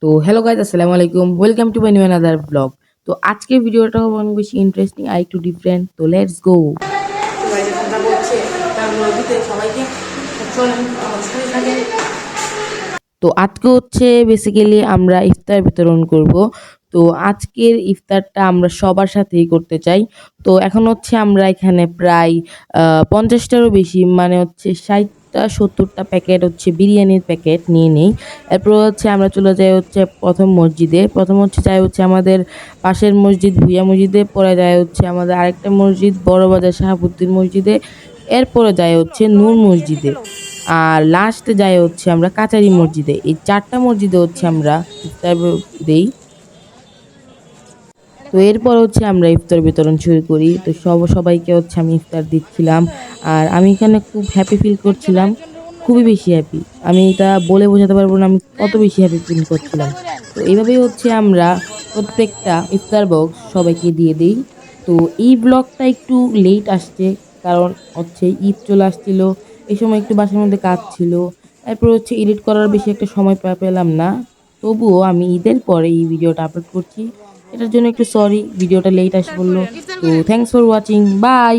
তো hello guys, আসসালামু আলাইকুম, welcome to my new another blog. তো আজকের ভিডিওটা হবে অনেক বেশি ইন্টারেস্টিং আর একটু ডিফারেন্ট। তো লেটস গো। তো আজকে হচ্ছে বেসিক্যালি আমরা ইফতার বিতরণ করব। তো আজকের ইফতারটা আমরা সবার সাথেই করতে চাই। তো এখন হচ্ছে আমরা এখানে প্রায় 50টারও বেশি, মানে হচ্ছে 60টা 70টা প্যাকেট হচ্ছে বিরিয়ানির প্যাকেট নিয়ে নেই। এরপর হচ্ছে আমরা চলে যাই হচ্ছে প্রথম মসজিদে। প্রথম হচ্ছে যাই হচ্ছে আমাদের পাশের মসজিদ ভুইয়া মসজিদে, পরে যায় হচ্ছে আমাদের আরেকটা মসজিদ বড়বাজার শাহাবুদ্দিন মসজিদে, এরপরে যায় হচ্ছে নূর মসজিদে, আর লাস্টে যাই হচ্ছে আমরা কাচারি মসজিদে। এই 4টা মসজিদে হচ্ছে আমরা ইফতার দেই। তো এরপর হচ্ছে আমরা ইফতার বিতরণ শুরু করি। তো সবাইকে হচ্ছে আমি ইফতার দিচ্ছিলাম, আর আমি এখানে খুব হ্যাপি ফিল করছিলাম, খুবই বেশি হ্যাপি। আমি এটা বলে বোঝাতে পারবো না আমি কত বেশি হ্যাপি ফিল করছিলাম। তো এইভাবেই হচ্ছে আমরা প্রত্যেকটা ইফতার বক্স সবাইকে দিয়ে দিই। তো এই ব্লগটা একটু লেট আসছে, কারণ হচ্ছে ঈদ চলে আসছিল, এই সময় একটু বাসার মধ্যে কাজ ছিল, এরপর হচ্ছে এডিট করার বেশি একটা সময় পেলাম না। তবুও আমি ঈদের পরে এই ভিডিওটা আপলোড করছি, এটার জন্য একটু সরি, ভিডিওটা লেট আসে বললো। তো থ্যাংকস ফর ওয়াচিং, বাই।